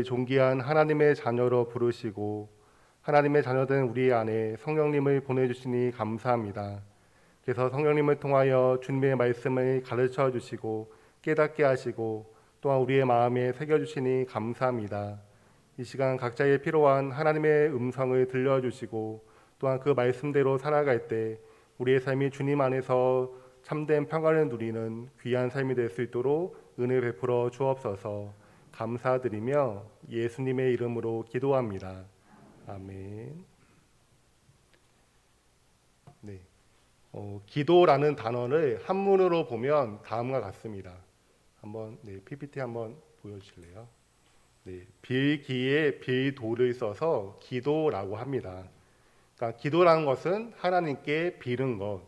존귀한 하나님의 자녀로 부르시고 하나님의 자녀된 우리 안에 성령님을 보내주시니 감사합니다. 그래서 성령님을 통하여 주님의 말씀을 가르쳐 주시고 깨닫게 하시고 또한 우리의 마음에 새겨주시니 감사합니다. 이 시간 각자의 필요한 하나님의 음성을 들려주시고 또한 그 말씀대로 살아갈 때 우리의 삶이 주님 안에서 참된 평안을 누리는 귀한 삶이 될 수 있도록 은혜 베풀어 주옵소서. 감사드리며 예수님의 이름으로 기도합니다. 아멘. 네, 기도라는 단어를 한문으로 보면 다음과 같습니다. 한번 PPT 한번 보여주실래요? 네, 빌기에 빌도를 써서 기도라고 합니다. 그러니까 기도라는 것은 하나님께 빌은 것,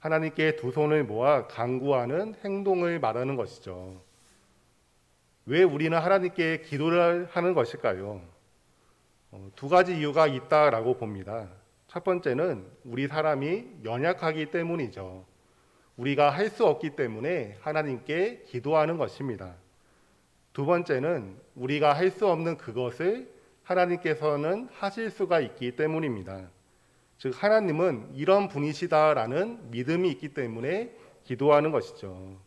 하나님께 두 손을 모아 간구하는 행동을 말하는 것이죠. 왜 우리는 하나님께 기도를 하는 것일까요? 두 가지 이유가 있다라고 봅니다. 첫 번째는 우리 사람이 연약하기 때문이죠. 우리가 할 수 없기 때문에 하나님께 기도하는 것입니다. 두 번째는 우리가 할 수 없는 그것을 하나님께서는 하실 수가 있기 때문입니다. 즉 하나님은 이런 분이시다라는 믿음이 있기 때문에 기도하는 것이죠.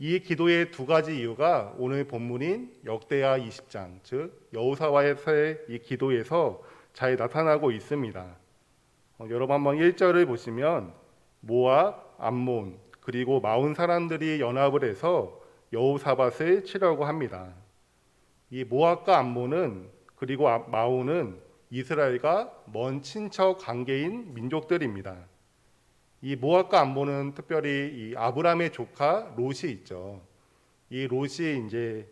이 기도의 두 가지 이유가 오늘 본문인 역대하 20장, 즉 여호사와의 이 기도에서 잘 나타나고 있습니다. 여러분 한번 1절을 보시면 모압, 암몬, 그리고 마온 사람들이 연합을 해서 여호사밧을 치려고 합니다. 이 모압과 암몬은 그리고 마온은 이스라엘과 먼 친척 관계인 민족들입니다. 이 모압과 암몬은 특별히 이 아브람의 조카 롯이 있죠. 이 롯이 이제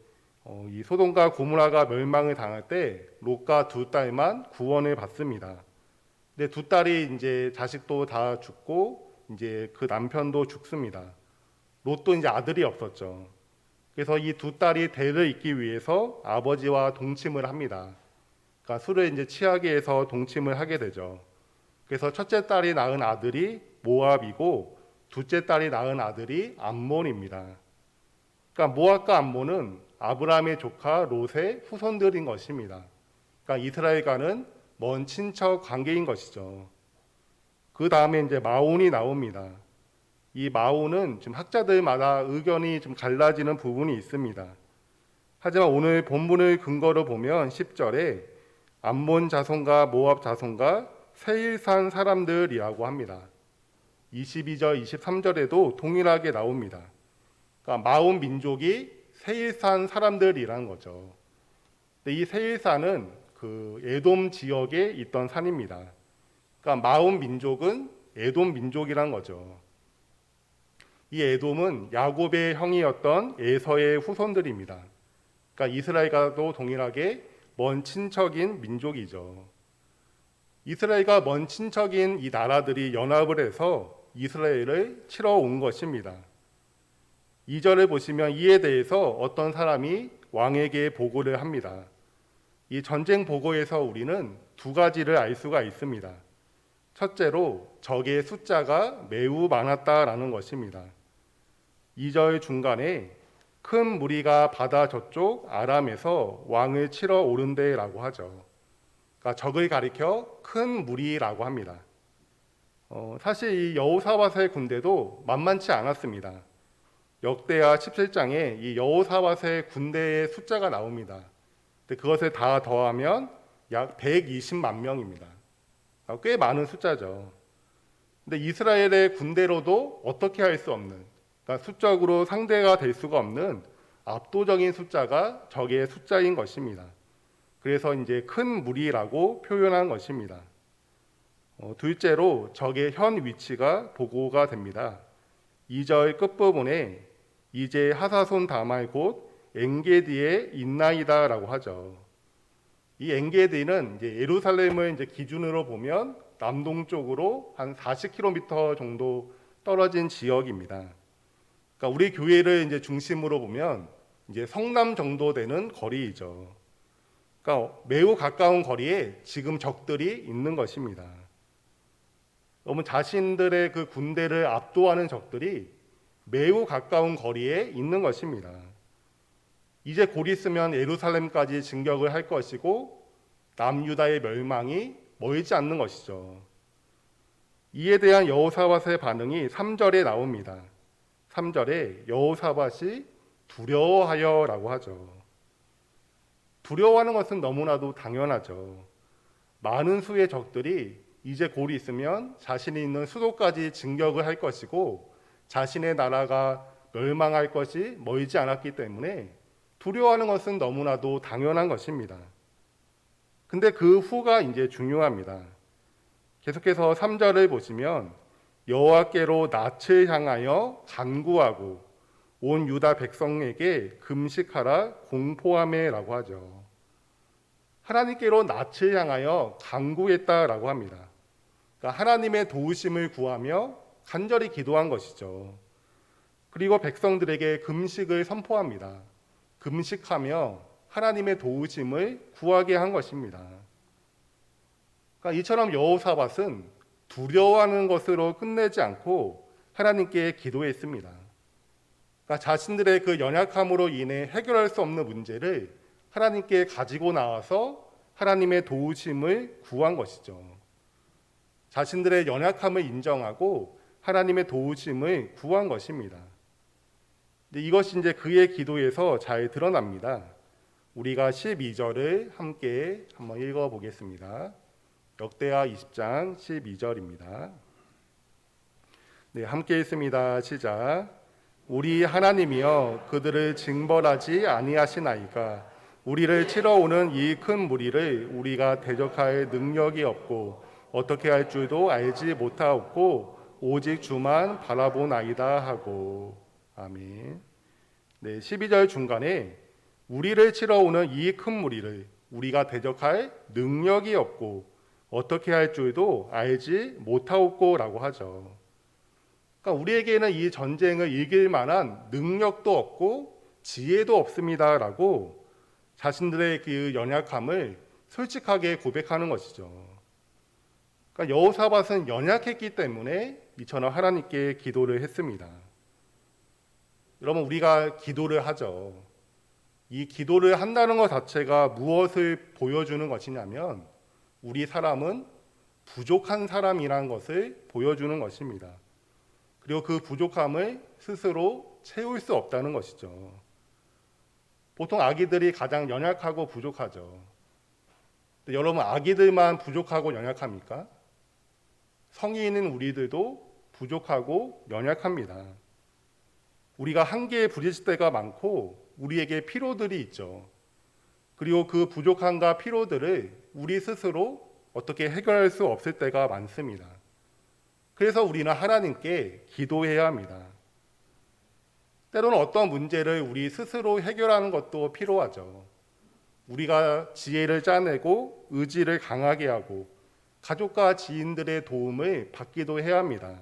이 소돔과 고모라가 멸망을 당할 때 롯과 두 딸만 구원을 받습니다. 근데 두 딸이 이제 자식도 다 죽고 이제 그 남편도 죽습니다. 롯도 이제 아들이 없었죠. 그래서 이 두 딸이 대를 잇기 위해서 아버지와 동침을 합니다. 그러니까 술을 이제 취하게 해서 동침을 하게 되죠. 그래서 첫째 딸이 낳은 아들이 모압이고 둘째 딸이 낳은 아들이 암몬입니다. 그러니까 모압과 암몬은 아브라함의 조카 롯의 후손들인 것입니다. 그러니까 이스라엘과는 먼 친척 관계인 것이죠. 그 다음에 이제 마온이 나옵니다. 이 마온은 지금 학자들마다 의견이 좀 갈라지는 부분이 있습니다. 하지만 오늘 본문을 근거로 보면 10절에 암몬 자손과 모압 자손과 세일산 사람들이라고 합니다. 22절, 23절에도 동일하게 나옵니다. 그러니까 마온 민족이 세일산 사람들이라는 거죠. 근데 이 세일산은 그 에돔 지역에 있던 산입니다. 그러니까 마온 민족은 에돔 민족이란 거죠. 이 에돔은 야곱의 형이었던 에서의 후손들입니다. 그러니까 이스라엘과도 동일하게 먼 친척인 민족이죠. 이스라엘과 먼 친척인 이 나라들이 연합을 해서 이스라엘을 치러 온 것입니다. 2절을 보시면 이에 대해서 어떤 사람이 왕에게 보고를 합니다. 이 전쟁 보고에서 우리는 두 가지를 알 수가 있습니다. 첫째로 적의 숫자가 매우 많았다라는 것입니다. 2절 중간에 큰 무리가 바다 저쪽 아람에서 왕을 치러 오른대라고 하죠. 그러니까 적을 가리켜 큰 무리라고 합니다. 사실 이 여호사밧의 군대도 만만치 않았습니다. 역대하 17장에 이 여호사밧의 군대의 숫자가 나옵니다. 근데 그것을 다 더하면 약 120만 명입니다. 꽤 많은 숫자죠. 근데 이스라엘의 군대로도 어떻게 할 수 없는, 그러니까 수적으로 상대가 될 수가 없는 압도적인 숫자가 적의 숫자인 것입니다. 그래서 이제 큰 무리라고 표현한 것입니다. 둘째로 적의 현 위치가 보고가 됩니다. 2절 끝부분에 이제 하사손 다말 곧 엔게디에 있나이다라고 하죠. 이 엔게디는 이제 예루살렘을 이제 기준으로 보면 남동쪽으로 한 40km 정도 떨어진 지역입니다. 그러니까 우리 교회를 이제 중심으로 보면 이제 성남 정도 되는 거리이죠. 그러니까 매우 가까운 거리에 지금 적들이 있는 것입니다. 너무 자신들의 그 군대를 압도하는 적들이 매우 가까운 거리에 있는 것입니다. 이제 곧 있으면 예루살렘까지 진격을 할 것이고 남유다의 멸망이 멀지 않는 것이죠. 이에 대한 여호사밧의 반응이 3절에 나옵니다. 3절에 여호사밧이 두려워하여라고 하죠. 두려워하는 것은 너무나도 당연하죠. 많은 수의 적들이 이제 곧 있으면 자신이 있는 수도까지 진격을 할 것이고 자신의 나라가 멸망할 것이 멀지 않았기 때문에 두려워하는 것은 너무나도 당연한 것입니다. 근데 그 후가 이제 중요합니다. 계속해서 3절을 보시면 여호와께로 낯을 향하여 간구하고 온 유다 백성에게 금식하라 공포하매라고 하죠. 하나님께로 낯을 향하여 간구했다라고 합니다. 그러니까 하나님의 도우심을 구하며 간절히 기도한 것이죠. 그리고 백성들에게 금식을 선포합니다. 금식하며 하나님의 도우심을 구하게 한 것입니다. 그러니까 이처럼 여호사밧은 두려워하는 것으로 끝내지 않고 하나님께 기도했습니다. 그러니까 자신들의 그 연약함으로 인해 해결할 수 없는 문제를 하나님께 가지고 나와서 하나님의 도우심을 구한 것이죠. 자신들의 연약함을 인정하고 하나님의 도우심을 구한 것입니다. 이것이 이제 그의 기도에서 잘 드러납니다. 우리가 12절을 함께 한번 읽어보겠습니다. 역대하 20장 12절입니다. 네, 함께 읽습니다. 시작. 우리 하나님이여 그들을 징벌하지 아니하시나이까 우리를 치러오는 이 큰 무리를 우리가 대적할 능력이 없고 어떻게 할 줄도 알지 못하옵고 오직 주만 바라보나이다 하고. 아멘. 네, 12절 중간에 우리를 치러오는 이 큰 무리를 우리가 대적할 능력이 없고 어떻게 할 줄도 알지 못하옵고라고 하죠. 그러니까 우리에게는 이 전쟁을 이길 만한 능력도 없고 지혜도 없습니다라고 자신들의 그 연약함을 솔직하게 고백하는 것이죠. 그러니까 여호사밧은 연약했기 때문에 이처럼 하나님께 기도를 했습니다. 여러분, 우리가 기도를 하죠. 이 기도를 한다는 것 자체가 무엇을 보여주는 것이냐면 우리 사람은 부족한 사람이라는 것을 보여주는 것입니다. 그리고 그 부족함을 스스로 채울 수 없다는 것이죠. 보통 아기들이 가장 연약하고 부족하죠. 근데 여러분, 아기들만 부족하고 연약합니까? 성인인 우리들도 부족하고 연약합니다. 우리가 한계에 부딪힐 때가 많고 우리에게 필요들이 있죠. 그리고 그 부족함과 필요들을 우리 스스로 어떻게 해결할 수 없을 때가 많습니다. 그래서 우리는 하나님께 기도해야 합니다. 때로는 어떤 문제를 우리 스스로 해결하는 것도 필요하죠. 우리가 지혜를 짜내고 의지를 강하게 하고 가족과 지인들의 도움을 받기도 해야 합니다.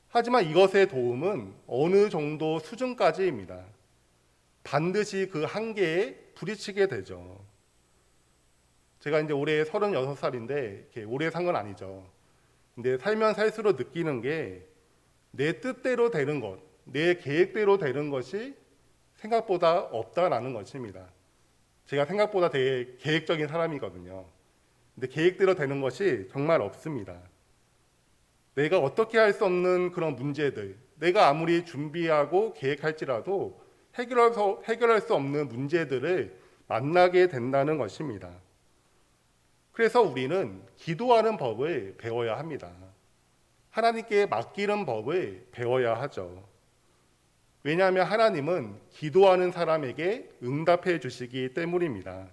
하지만 이것의 도움은 어느 정도 수준까지입니다. 반드시 그 한계에 부딪히게 되죠. 제가 이제 올해 36살인데 오래 산 건 아니죠. 근데 살면 살수록 느끼는 게 내 뜻대로 되는 것, 내 계획대로 되는 것이 생각보다 없다라는 것입니다. 제가 생각보다 되게 계획적인 사람이거든요. 근데 계획대로 되는 것이 정말 없습니다. 내가 어떻게 할 수 없는 그런 문제들, 내가 아무리 준비하고 계획할지라도 해결할 수 없는 문제들을 만나게 된다는 것입니다. 그래서 우리는 기도하는 법을 배워야 합니다. 하나님께 맡기는 법을 배워야 하죠. 왜냐하면 하나님은 기도하는 사람에게 응답해 주시기 때문입니다.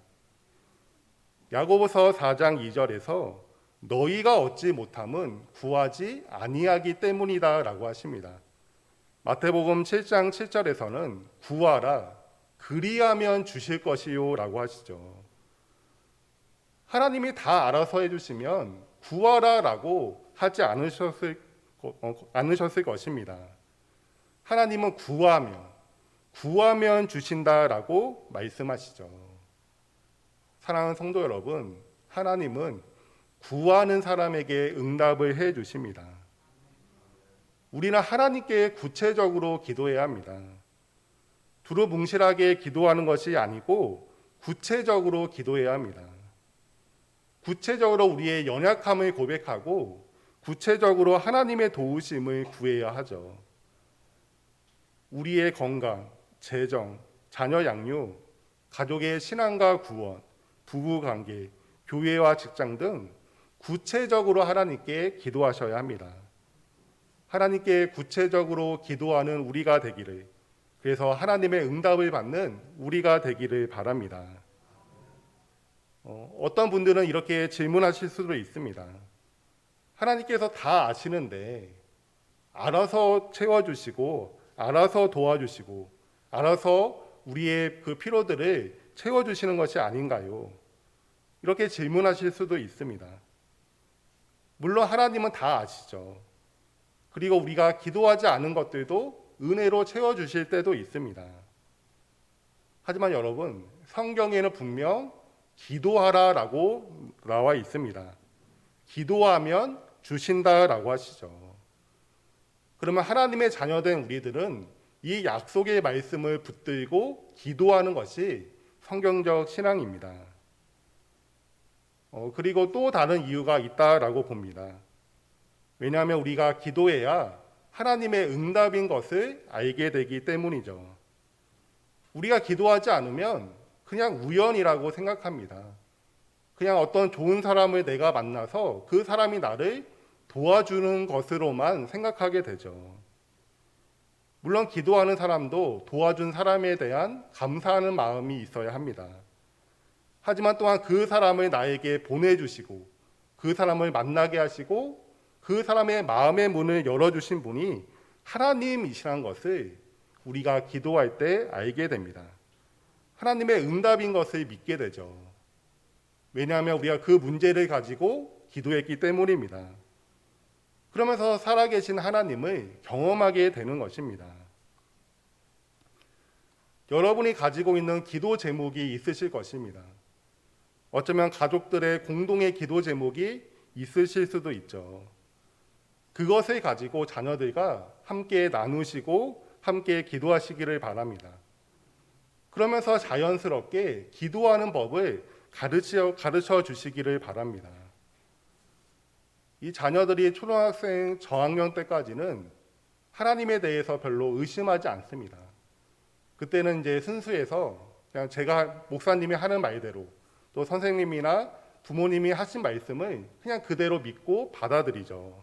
야고보서 4장 2절에서 너희가 얻지 못함은 구하지 아니하기 때문이다라고 하십니다. 마태복음 7장 7절에서는 구하라 그리하면 주실 것이요라고 하시죠. 하나님이 다 알아서 해주시면 구하라라고 하지 않으셨을 것입니다. 하나님은 구하면 주신다라고 말씀하시죠. 사랑하는 성도 여러분, 하나님은 구하는 사람에게 응답을 해 주십니다. 우리는 하나님께 구체적으로 기도해야 합니다. 두루뭉실하게 기도하는 것이 아니고 구체적으로 기도해야 합니다. 구체적으로 우리의 연약함을 고백하고 구체적으로 하나님의 도우심을 구해야 하죠. 우리의 건강, 재정, 자녀 양육, 가족의 신앙과 구원, 부부 관계, 교회와 직장 등 구체적으로 하나님께 기도하셔야 합니다. 하나님께 구체적으로 기도하는 우리가 되기를, 그래서 하나님의 응답을 받는 우리가 되기를 바랍니다. 어떤 분들은 이렇게 질문하실 수도 있습니다. 하나님께서 다 아시는데 알아서 채워주시고 알아서 도와주시고 알아서 우리의 그 필요들을 채워주시는 것이 아닌가요? 이렇게 질문하실 수도 있습니다. 물론 하나님은 다 아시죠. 그리고 우리가 기도하지 않은 것들도 은혜로 채워주실 때도 있습니다. 하지만 여러분, 성경에는 분명 기도하라라고 나와 있습니다. 기도하면 주신다라고 하시죠. 그러면 하나님의 자녀된 우리들은 이 약속의 말씀을 붙들고 기도하는 것이 성경적 신앙입니다. 그리고 또 다른 이유가 있다라고 봅니다. 왜냐하면 우리가 기도해야 하나님의 응답인 것을 알게 되기 때문이죠. 우리가 기도하지 않으면 그냥 우연이라고 생각합니다. 그냥 어떤 좋은 사람을 내가 만나서 그 사람이 나를 도와주는 것으로만 생각하게 되죠. 물론 기도하는 사람도 도와준 사람에 대한 감사하는 마음이 있어야 합니다. 하지만 또한 그 사람을 나에게 보내주시고 그 사람을 만나게 하시고 그 사람의 마음의 문을 열어주신 분이 하나님이시란 것을 우리가 기도할 때 알게 됩니다. 하나님의 응답인 것을 믿게 되죠. 왜냐하면 우리가 그 문제를 가지고 기도했기 때문입니다. 그러면서 살아계신 하나님을 경험하게 되는 것입니다. 여러분이 가지고 있는 기도 제목이 있으실 것입니다. 어쩌면 가족들의 공동의 기도 제목이 있으실 수도 있죠. 그것을 가지고 자녀들과 함께 나누시고 함께 기도하시기를 바랍니다. 그러면서 자연스럽게 기도하는 법을 가르쳐 주시기를 바랍니다. 이 자녀들이 초등학생 저학년 때까지는 하나님에 대해서 별로 의심하지 않습니다. 그때는 이제 순수해서 그냥 제가 목사님이 하는 말대로 또 선생님이나 부모님이 하신 말씀을 그냥 그대로 믿고 받아들이죠.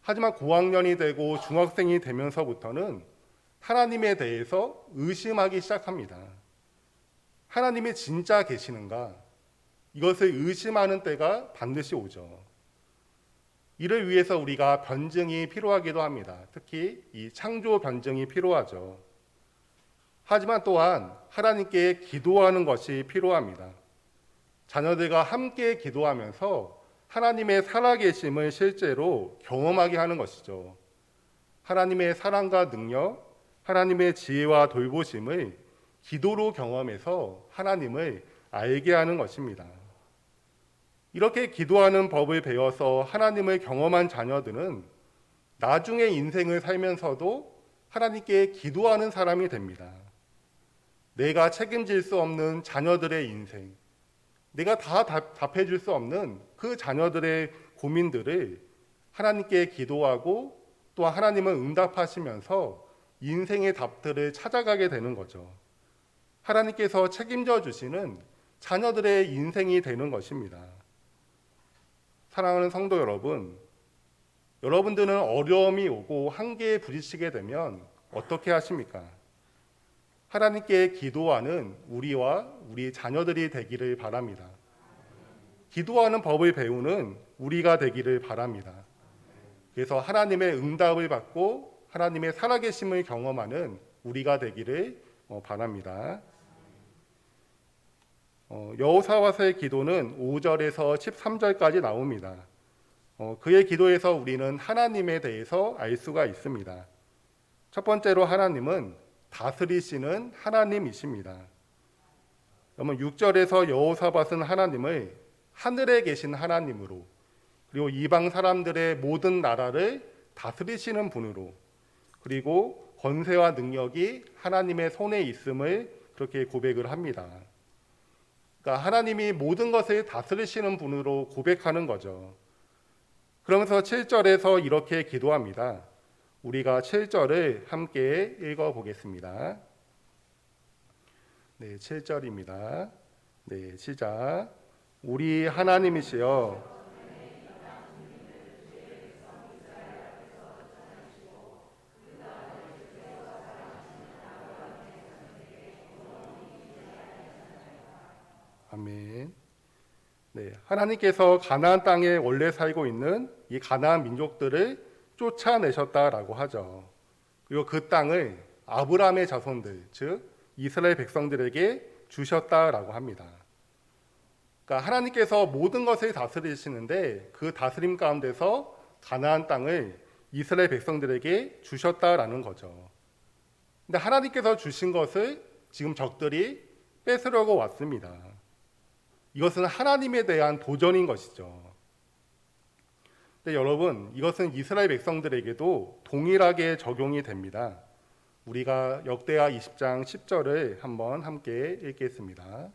하지만 고학년이 되고 중학생이 되면서부터는 하나님에 대해서 의심하기 시작합니다. 하나님이 진짜 계시는가? 이것을 의심하는 때가 반드시 오죠. 이를 위해서 우리가 변증이 필요하기도 합니다. 특히 이 창조 변증이 필요하죠. 하지만 또한 하나님께 기도하는 것이 필요합니다. 자녀들과 함께 기도하면서 하나님의 살아계심을 실제로 경험하게 하는 것이죠. 하나님의 사랑과 능력, 하나님의 지혜와 돌보심을 기도로 경험해서 하나님을 알게 하는 것입니다. 이렇게 기도하는 법을 배워서 하나님을 경험한 자녀들은 나중에 인생을 살면서도 하나님께 기도하는 사람이 됩니다. 내가 책임질 수 없는 자녀들의 인생, 내가 다 답해 줄 수 없는 그 자녀들의 고민들을 하나님께 기도하고 또 하나님은 응답하시면서 인생의 답들을 찾아가게 되는 거죠. 하나님께서 책임져 주시는 자녀들의 인생이 되는 것입니다. 사랑하는 성도 여러분, 여러분들은 어려움이 오고 한계에 부딪히게 되면 어떻게 하십니까? 하나님께 기도하는 우리와 우리 자녀들이 되기를 바랍니다. 기도하는 법을 배우는 우리가 되기를 바랍니다. 그래서 하나님의 응답을 받고 하나님의 살아계심을 경험하는 우리가 되기를 바랍니다. 여호사밧의 기도는 5절에서 13절까지 나옵니다. 그의 기도에서 우리는 하나님에 대해서 알 수가 있습니다. 첫 번째로 하나님은 다스리시는 하나님이십니다. 그러면 6절에서 여호사밧은 하나님을 하늘에 계신 하나님으로, 그리고 이방 사람들의 모든 나라를 다스리시는 분으로, 그리고 권세와 능력이 하나님의 손에 있음을 그렇게 고백을 합니다. 그러니까 하나님이 모든 것을 다스리시는 분으로 고백하는 거죠. 그러면서 7절에서 이렇게 기도합니다. 우리가 7절을 함께 읽어보겠습니다. 네, 7절입니다. 네, 시작. 우리 하나님이시여 아멘. 네, 하나님께서 가나안 땅에 원래 살고 있는 이 가나안 민족들을 쫓아내셨다라고 하죠. 그리고 그 땅을 아브라함의 자손들, 즉 이스라엘 백성들에게 주셨다라고 합니다. 그러니까 하나님께서 모든 것을 다스리시는데 그 다스림 가운데서 가나안 땅을 이스라엘 백성들에게 주셨다라는 거죠. 근데 하나님께서 주신 것을 지금 적들이 뺏으려고 왔습니다. 이것은 하나님에 대한 도전인 것이죠. 근데 여러분, 이것은 이스라엘 백성들에게도 동일하게 적용이 됩니다. 우리가 역대하 20장 10절을 한번 함께 읽겠습니다.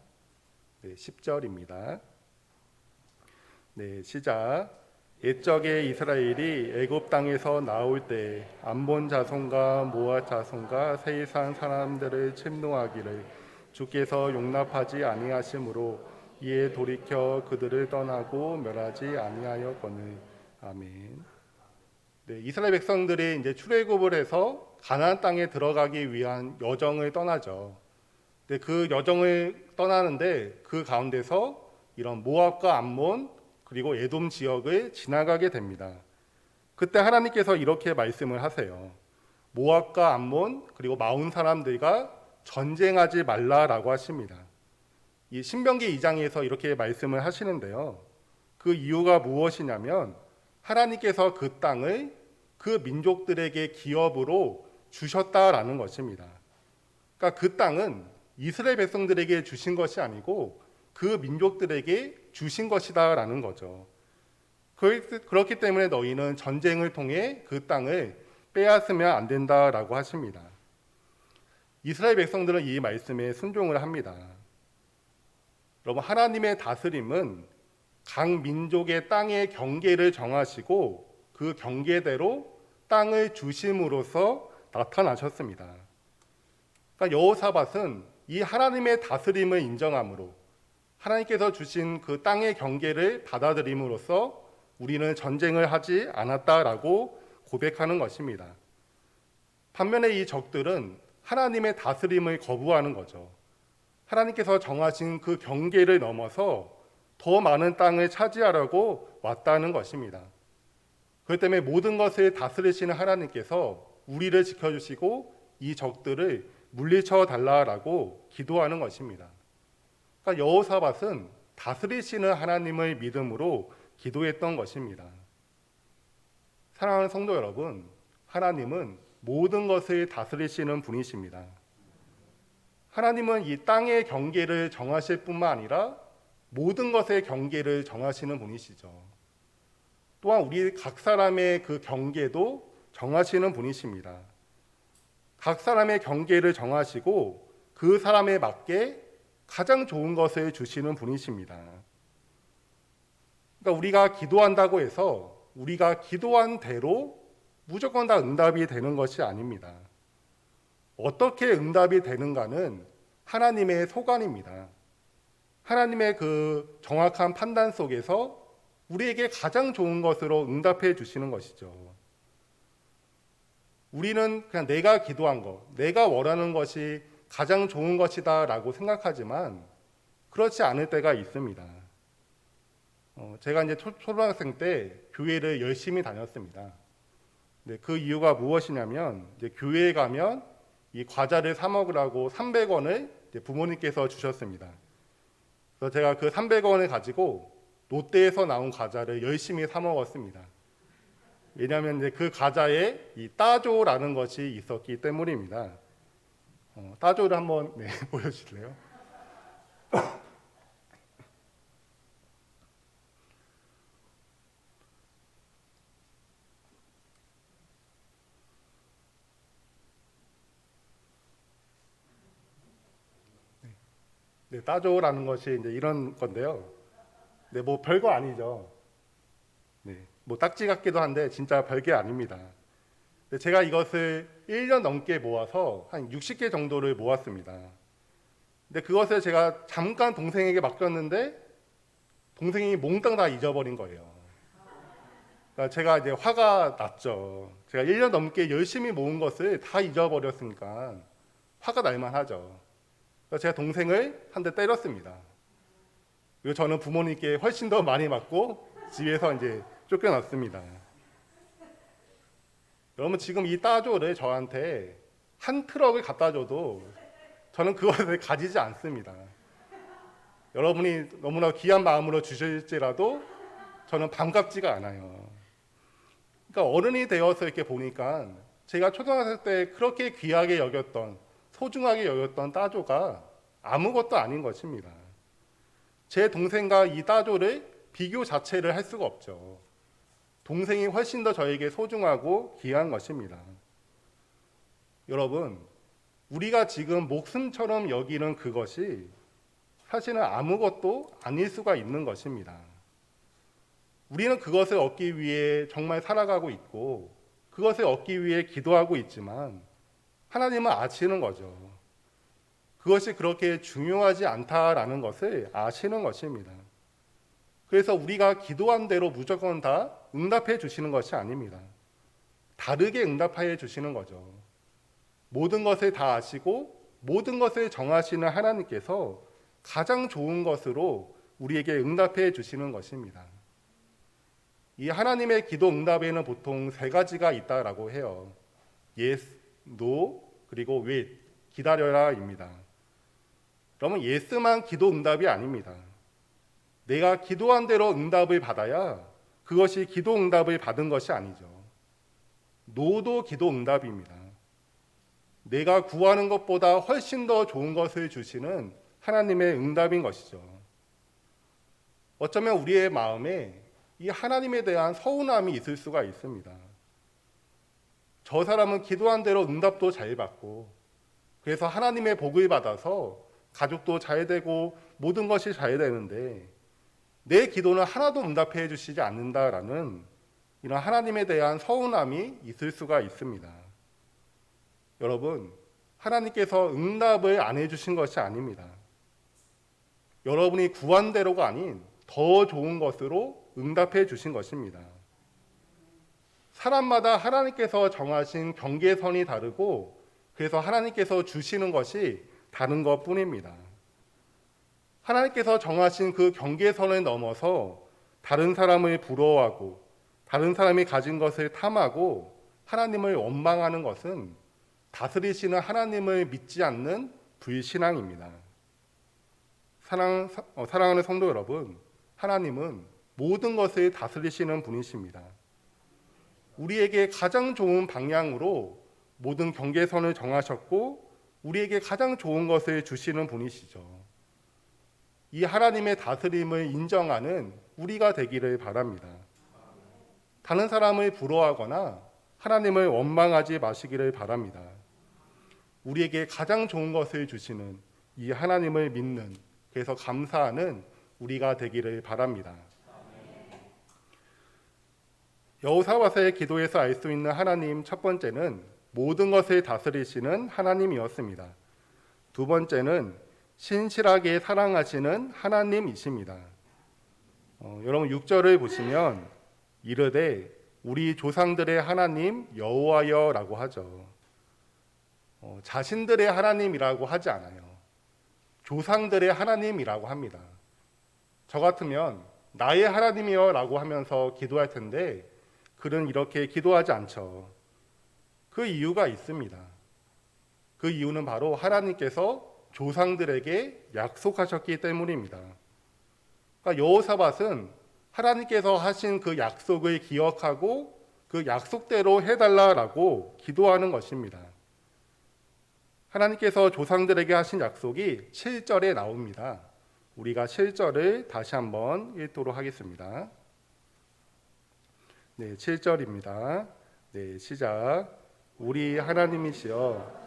네, 10절입니다. 네, 시작. 옛적에 이스라엘이 애굽 땅에서 나올 때 암몬 자손과 모압 자손과 세이산 사람들을 침노하기를 주께서 용납하지 아니하심으로 이에 돌이켜 그들을 떠나고 멸하지 아니하였거늘. 아멘. 네, 이스라엘 백성들이 이제 출애굽을 해서 가나안 땅에 들어가기 위한 여정을 떠나죠. 근데 그 여정을 떠나는데 그 가운데서 이런 모압과 암몬 그리고 에돔 지역을 지나가게 됩니다. 그때 하나님께서 이렇게 말씀을 하세요. 모압과 암몬 그리고 마온 사람들과 전쟁하지 말라라고 하십니다. 이 신명기 2장에서 이렇게 말씀을 하시는데요. 그 이유가 무엇이냐면 하나님께서 그 땅을 그 민족들에게 기업으로 주셨다라는 것입니다. 그러니까 그 땅은 이스라엘 백성들에게 주신 것이 아니고 그 민족들에게 주신 것이다라는 거죠. 그렇기 때문에 너희는 전쟁을 통해 그 땅을 빼앗으면 안 된다라고 하십니다. 이스라엘 백성들은 이 말씀에 순종을 합니다. 여러분, 하나님의 다스림은 각 민족의 땅의 경계를 정하시고 그 경계대로 땅을 주심으로써 나타나셨습니다. 그러니까 여호사밧은 이 하나님의 다스림을 인정함으로 하나님께서 주신 그 땅의 경계를 받아들임으로써 우리는 전쟁을 하지 않았다라고 고백하는 것입니다. 반면에 이 적들은 하나님의 다스림을 거부하는 거죠. 하나님께서 정하신 그 경계를 넘어서 더 많은 땅을 차지하려고 왔다는 것입니다. 그렇기 때문에 모든 것을 다스리시는 하나님께서 우리를 지켜주시고 이 적들을 물리쳐 달라라고 기도하는 것입니다. 그러니까 여호사밧은 다스리시는 하나님을 믿음으로 기도했던 것입니다. 사랑하는 성도 여러분, 하나님은 모든 것을 다스리시는 분이십니다. 하나님은 이 땅의 경계를 정하실 뿐만 아니라 모든 것의 경계를 정하시는 분이시죠. 또한 우리 각 사람의 그 경계도 정하시는 분이십니다. 각 사람의 경계를 정하시고 그 사람에 맞게 가장 좋은 것을 주시는 분이십니다. 그러니까 우리가 기도한다고 해서 우리가 기도한 대로 무조건 다 응답이 되는 것이 아닙니다. 어떻게 응답이 되는가는 하나님의 소관입니다. 하나님의 그 정확한 판단 속에서 우리에게 가장 좋은 것으로 응답해 주시는 것이죠. 우리는 그냥 내가 기도한 것, 내가 원하는 것이 가장 좋은 것이다 라고 생각하지만 그렇지 않을 때가 있습니다. 제가 이제 초등학생 때 교회를 열심히 다녔습니다. 네, 그 이유가 무엇이냐면 이제 교회에 가면 이 과자를 사 먹으라고 300원을 부모님께서 주셨습니다. 그래서 제가 그 300원을 가지고 롯데에서 나온 과자를 열심히 사 먹었습니다. 왜냐하면 이제 그 과자에 이 따조라는 것이 있었기 때문입니다. 따조를 한번 보여주실래요? 네, 따조라는 것이 이제 이런 건데요. 네, 뭐 별거 아니죠. 네, 뭐 딱지 같기도 한데 진짜 별게 아닙니다. 네, 제가 이것을 1년 넘게 모아서 한 60개 정도를 모았습니다. 근데 그것을 제가 잠깐 동생에게 맡겼는데 동생이 몽땅 다 잊어버린 거예요. 그러니까 제가 이제 화가 났죠. 제가 1년 넘게 열심히 모은 것을 다 잊어버렸으니까 화가 날만 하죠. 그래서 제가 동생을 한 대 때렸습니다. 그리고 저는 부모님께 훨씬 더 많이 맞고 집에서 이제 쫓겨났습니다. 여러분 지금 이 따조를 저한테 한 트럭을 갖다 줘도 저는 그것을 가지지 않습니다. 여러분이 너무나 귀한 마음으로 주실지라도 저는 반갑지가 않아요. 그러니까 어른이 되어서 이렇게 보니까 제가 초등학생 때 그렇게 귀하게 여겼던, 소중하게 여겼던 따조가 아무것도 아닌 것입니다. 제 동생과 이 따조를 비교 자체를 할 수가 없죠. 동생이 훨씬 더 저에게 소중하고 귀한 것입니다. 여러분, 우리가 지금 목숨처럼 여기는 그것이 사실은 아무것도 아닐 수가 있는 것입니다. 우리는 그것을 얻기 위해 정말 살아가고 있고 그것을 얻기 위해 기도하고 있지만 하나님은 아시는 거죠. 그것이 그렇게 중요하지 않다라는 것을 아시는 것입니다. 그래서 우리가 기도한 대로 무조건 다 응답해 주시는 것이 아닙니다. 다르게 응답해 주시는 거죠. 모든 것을 다 아시고 모든 것을 정하시는 하나님께서 가장 좋은 것으로 우리에게 응답해 주시는 것입니다. 이 하나님의 기도 응답에는 보통 세 가지가 있다라고 해요. Yes, No, 그리고 Wait, 기다려라입니다. 그러면 Yes만 기도 응답이 아닙니다. 내가 기도한 대로 응답을 받아야 그것이 기도 응답을 받은 것이 아니죠. No도 기도 응답입니다. 내가 구하는 것보다 훨씬 더 좋은 것을 주시는 하나님의 응답인 것이죠. 어쩌면 우리의 마음에 이 하나님에 대한 서운함이 있을 수가 있습니다. 저 사람은 기도한 대로 응답도 잘 받고 그래서 하나님의 복을 받아서 가족도 잘 되고 모든 것이 잘 되는데 내 기도는 하나도 응답해 주시지 않는다라는 이런 하나님에 대한 서운함이 있을 수가 있습니다. 여러분, 하나님께서 응답을 안 해주신 것이 아닙니다. 여러분이 구한 대로가 아닌 더 좋은 것으로 응답해 주신 것입니다. 사람마다 하나님께서 정하신 경계선이 다르고 그래서 하나님께서 주시는 것이 다른 것뿐입니다. 하나님께서 정하신 그 경계선을 넘어서 다른 사람을 부러워하고 다른 사람이 가진 것을 탐하고 하나님을 원망하는 것은 다스리시는 하나님을 믿지 않는 불신앙입니다. 사랑하는 성도 여러분, 하나님은 모든 것을 다스리시는 분이십니다. 우리에게 가장 좋은 방향으로 모든 경계선을 정하셨고 우리에게 가장 좋은 것을 주시는 분이시죠. 이 하나님의 다스림을 인정하는 우리가 되기를 바랍니다. 다른 사람을 부러워하거나 하나님을 원망하지 마시기를 바랍니다. 우리에게 가장 좋은 것을 주시는 이 하나님을 믿는, 그래서 감사하는 우리가 되기를 바랍니다. 여호사밧의 기도에서 알 수 있는 하나님, 첫 번째는 모든 것을 다스리시는 하나님이었습니다. 두 번째는 신실하게 사랑하시는 하나님이십니다. 여러분 6절을 보시면 이르되 우리 조상들의 하나님 여호와여라고 하죠. 자신들의 하나님이라고 하지 않아요. 조상들의 하나님이라고 합니다. 저 같으면 나의 하나님이여라고 하면서 기도할 텐데 그는 이렇게 기도하지 않죠. 그 이유가 있습니다. 그 이유는 바로 하나님께서 조상들에게 약속하셨기 때문입니다. 그러니까 여호사밧은 하나님께서 하신 그 약속을 기억하고 그 약속대로 해달라라고 기도하는 것입니다. 하나님께서 조상들에게 하신 약속이 7절에 나옵니다. 우리가 7절을 다시 한번 읽도록 하겠습니다. 네, 7절입니다. 네, 시작. 우리 하나님이시여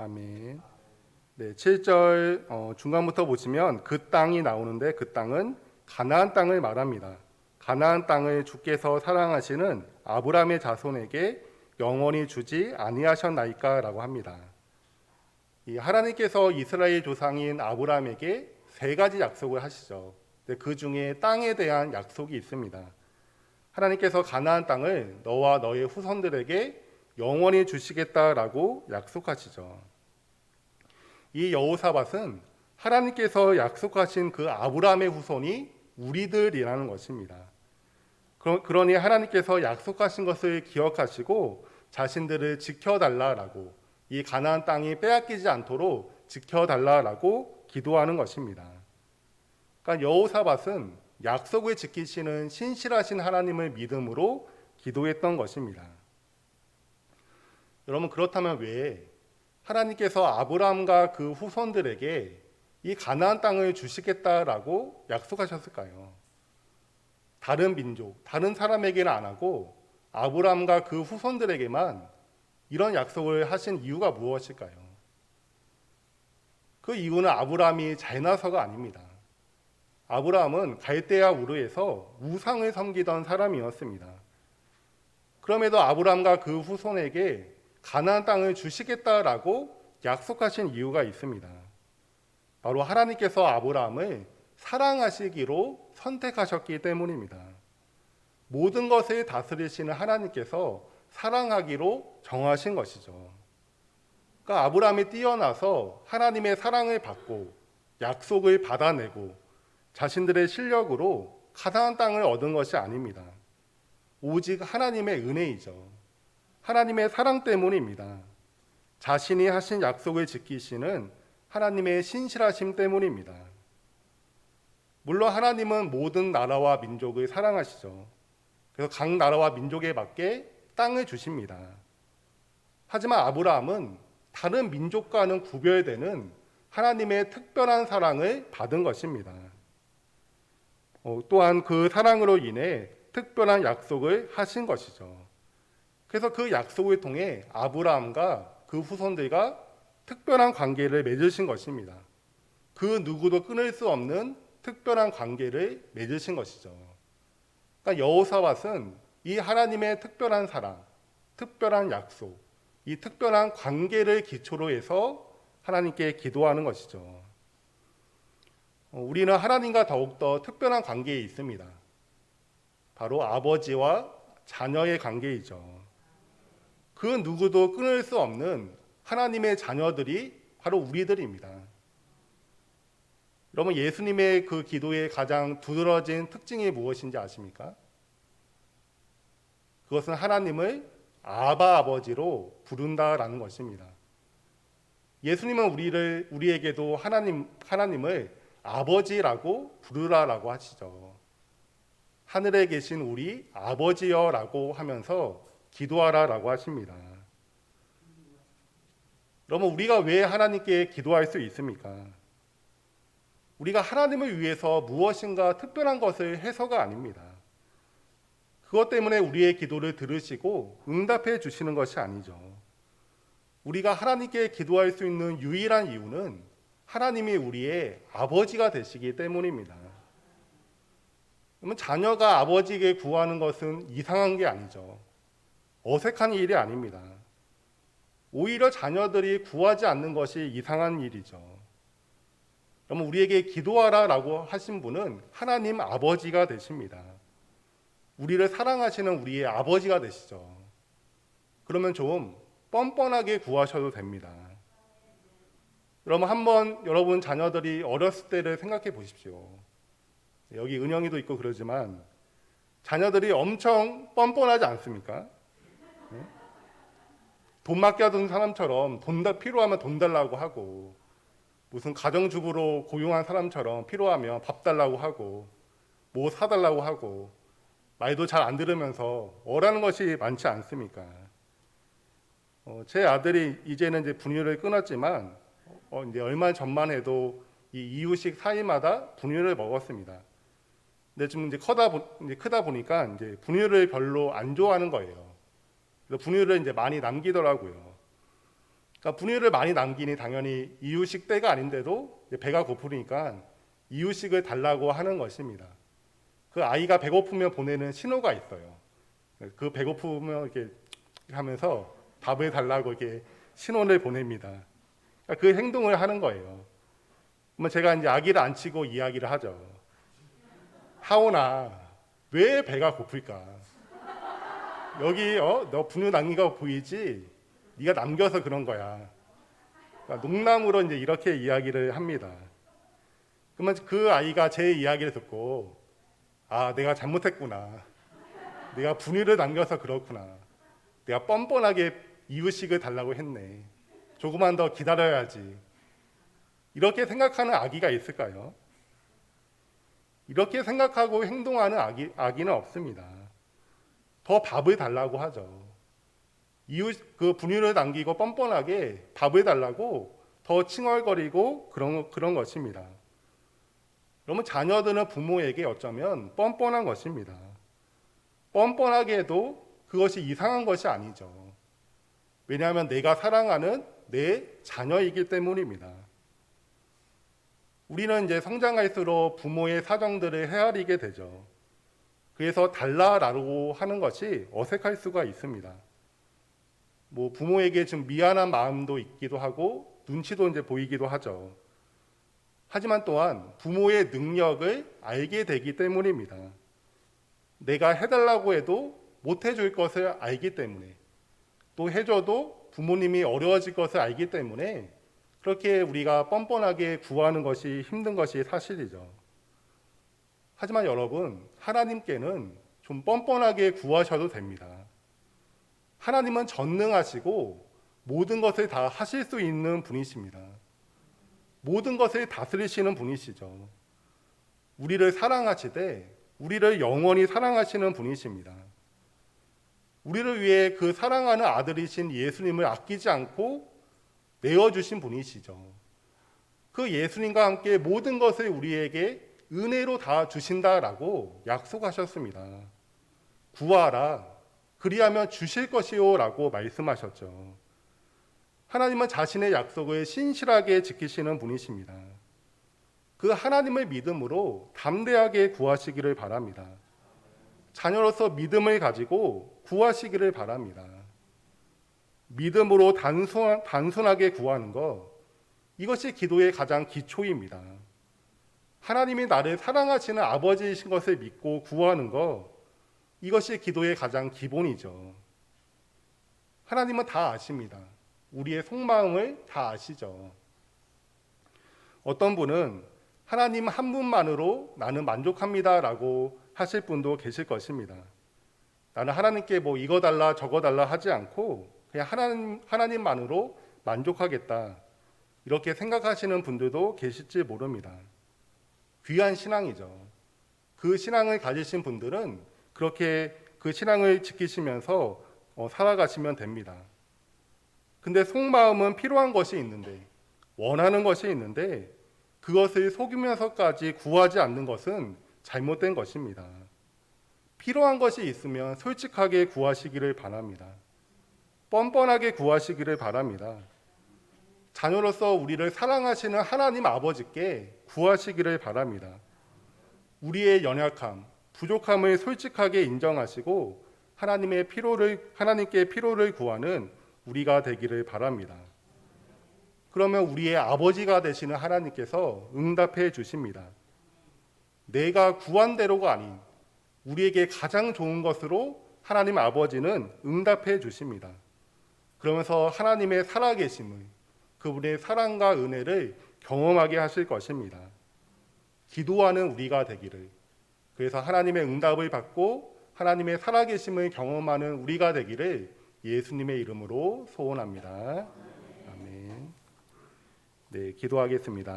아멘. 네, 7절 중간부터 보시면 그 땅이 나오는데 그 땅은 가나안 땅을 말합니다. 가나안 땅을 주께서 사랑하시는 아브라함의 자손에게 영원히 주지 아니하셨나이까라고 합니다. 이 하나님께서 이스라엘 조상인 아브라함에게 세 가지 약속을 하시죠. 그 중에 땅에 대한 약속이 있습니다. 하나님께서 가나안 땅을 너와 너의 후손들에게 영원히 주시겠다라고 약속하시죠. 이 여호사밧은 하나님께서 약속하신 그 아브라함의 후손이 우리들이라는 것입니다. 그러니 하나님께서 약속하신 것을 기억하시고 자신들을 지켜달라라고, 이 가나안 땅이 빼앗기지 않도록 지켜달라라고 기도하는 것입니다. 그러니까 여호사밧은 약속을 지키시는 신실하신 하나님을 믿음으로 기도했던 것입니다. 여러분, 그렇다면 왜 하나님께서 아브라함과 그 후손들에게 이 가나안 땅을 주시겠다라고 약속하셨을까요? 다른 민족, 다른 사람에게는 안 하고 아브라함과 그 후손들에게만 이런 약속을 하신 이유가 무엇일까요? 그 이유는 아브라함이 잘나서가 아닙니다. 아브라함은 갈대아 우르에서 우상을 섬기던 사람이었습니다. 그럼에도 아브라함과 그 후손에게 가나안 땅을 주시겠다라고 약속하신 이유가 있습니다. 바로 하나님께서 아브라함을 사랑하시기로 선택하셨기 때문입니다. 모든 것을 다스리시는 하나님께서 사랑하기로 정하신 것이죠. 그러니까 아브라함이 뛰어나서 하나님의 사랑을 받고 약속을 받아내고 자신들의 실력으로 가나안 땅을 얻은 것이 아닙니다. 오직 하나님의 은혜이죠. 하나님의 사랑 때문입니다. 자신이 하신 약속을 지키시는 하나님의 신실하심 때문입니다. 물론 하나님은 모든 나라와 민족을 사랑하시죠. 그래서 각 나라와 민족에 맞게 땅을 주십니다. 하지만 아브라함은 다른 민족과는 구별되는 하나님의 특별한 사랑을 받은 것입니다. 또한 그 사랑으로 인해 특별한 약속을 하신 것이죠. 그래서 그 약속을 통해 아브라함과 그 후손들과 특별한 관계를 맺으신 것입니다. 그 누구도 끊을 수 없는 특별한 관계를 맺으신 것이죠. 그러니까 여호사밧은 이 하나님의 특별한 사랑, 특별한 약속, 이 특별한 관계를 기초로 해서 하나님께 기도하는 것이죠. 우리는 하나님과 더욱더 특별한 관계에 있습니다. 바로 아버지와 자녀의 관계이죠. 그 누구도 끊을 수 없는 하나님의 자녀들이 바로 우리들입니다. 여러분, 예수님의 그 기도의 가장 두드러진 특징이 무엇인지 아십니까? 그것은 하나님을 아바 아버지로 부른다라는 것입니다. 예수님은 우리에게도 하나님을 아버지라고 부르라라고 하시죠. 하늘에 계신 우리 아버지여라고 하면서 기도하라라고 하십니다. 여러분, 우리가 왜 하나님께 기도할 수 있습니까? 우리가 하나님을 위해서 무엇인가 특별한 것을 해서가 아닙니다. 그것 때문에 우리의 기도를 들으시고 응답해 주시는 것이 아니죠. 우리가 하나님께 기도할 수 있는 유일한 이유는 하나님이 우리의 아버지가 되시기 때문입니다. 그러면 자녀가 아버지에게 구하는 것은 이상한 게 아니죠. 어색한 일이 아닙니다. 오히려 자녀들이 구하지 않는 것이 이상한 일이죠. 그러면 우리에게 기도하라라고 하신 분은 하나님 아버지가 되십니다. 우리를 사랑하시는 우리의 아버지가 되시죠. 그러면 좀 뻔뻔하게 구하셔도 됩니다. 한번 여러분 자녀들이 어렸을 때를 생각해 보십시오. 여기 은영이도 있고 그러지만 자녀들이 엄청 뻔뻔하지 않습니까? 돈 맡겨둔 사람처럼 필요하면 돈 달라고 하고, 무슨 가정주부로 고용한 사람처럼 필요하면 밥 달라고 하고, 뭐 사달라고 하고, 말도 잘 안 들으면서 어라는 것이 많지 않습니까? 제 아들이 이제는 이제 분유를 끊었지만 이제 얼마 전만 해도 이 이유식 사이마다 분유를 먹었습니다. 근데 좀 이제 크다 보니까 이제 분유를 별로 안 좋아하는 거예요. 그래서 분유를 이제 많이 남기더라고요. 그러니까 분유를 많이 남기니 당연히 이유식 때가 아닌데도 배가 고프니까 이유식을 달라고 하는 것입니다. 그 아이가 배고프면 보내는 신호가 있어요. 그 배고프면 이렇게 하면서 밥을 달라고 이렇게 신호를 보냅니다. 그러니까 그 행동을 하는 거예요. 그러면 제가 이제 아기를 안치고 이야기를 하죠. 하온아, 왜 배가 고플까? 여기 너 분유 남기가 보이지? 네가 남겨서 그런 거야. 그러니까 농담으로 이제 이렇게 이야기를 합니다. 그러면 그 아이가 제 이야기를 듣고 아, 내가 잘못했구나. 내가 분유를 남겨서 그렇구나. 내가 뻔뻔하게 이유식을 달라고 했네. 조금만 더 기다려야지. 이렇게 생각하는 아기가 있을까요? 이렇게 생각하고 행동하는 아기는 없습니다. 더 밥을 달라고 하죠. 그 분유를 남기고 뻔뻔하게 밥을 달라고 더 칭얼거리고 그런 것입니다. 그러면 자녀들은 부모에게 어쩌면 뻔뻔한 것입니다. 뻔뻔하게 해도 그것이 이상한 것이 아니죠. 왜냐하면 내가 사랑하는 내 자녀이기 때문입니다. 우리는 이제 성장할수록 부모의 사정들을 헤아리게 되죠. 그래서 달라라고 하는 것이 어색할 수가 있습니다. 뭐 부모에게 좀 미안한 마음도 있기도 하고 눈치도 이제 보이기도 하죠. 하지만 또한 부모의 능력을 알게 되기 때문입니다. 내가 해달라고 해도 못 해줄 것을 알기 때문에, 또 해줘도 부모님이 어려워질 것을 알기 때문에 그렇게 우리가 뻔뻔하게 구하는 것이 힘든 것이 사실이죠. 하지만 여러분, 하나님께는 좀 뻔뻔하게 구하셔도 됩니다. 하나님은 전능하시고 모든 것을 다 하실 수 있는 분이십니다. 모든 것을 다스리시는 분이시죠. 우리를 사랑하시되 우리를 영원히 사랑하시는 분이십니다. 우리를 위해 그 사랑하는 아들이신 예수님을 아끼지 않고 내어주신 분이시죠. 그 예수님과 함께 모든 것을 우리에게 은혜로 다 주신다라고 약속하셨습니다. 구하라, 그리하면 주실 것이요 라고 말씀하셨죠. 하나님은 자신의 약속을 신실하게 지키시는 분이십니다. 그 하나님을 믿음으로 담대하게 구하시기를 바랍니다. 자녀로서 믿음을 가지고 구하시기를 바랍니다. 믿음으로 단순하게 구하는 것, 이것이 기도의 가장 기초입니다. 하나님이 나를 사랑하시는 아버지이신 것을 믿고 구하는 것, 이것이 기도의 가장 기본이죠. 하나님은 다 아십니다. 우리의 속마음을 다 아시죠. 어떤 분은 하나님 한 분만으로 나는 만족합니다라고 하실 분도 계실 것입니다. 나는 하나님께 뭐 이거 달라 저거 달라 하지 않고 그냥 하나님만으로 만족하겠다, 이렇게 생각하시는 분들도 계실지 모릅니다. 귀한 신앙이죠. 그 신앙을 가지신 분들은 그렇게 그 신앙을 지키시면서 살아가시면 됩니다. 근데 속마음은 필요한 것이 있는데, 원하는 것이 있는데 그것을 속이면서까지 구하지 않는 것은 잘못된 것입니다. 필요한 것이 있으면 솔직하게 구하시기를 바랍니다. 뻔뻔하게 구하시기를 바랍니다. 자녀로서 우리를 사랑하시는 하나님 아버지께 구하시기를 바랍니다. 우리의 연약함, 부족함을 솔직하게 인정하시고 하나님께 필요를 구하는 우리가 되기를 바랍니다. 그러면 우리의 아버지가 되시는 하나님께서 응답해 주십니다. 내가 구한 대로가 아닌 우리에게 가장 좋은 것으로 하나님 아버지는 응답해 주십니다. 그러면서 하나님의 살아계심을, 그분의 사랑과 은혜를 경험하게 하실 것입니다. 기도하는 우리가 되기를, 그래서 하나님의 응답을 받고 하나님의 살아계심을 경험하는 우리가 되기를 예수님의 이름으로 소원합니다. 아멘. 네, 기도하겠습니다.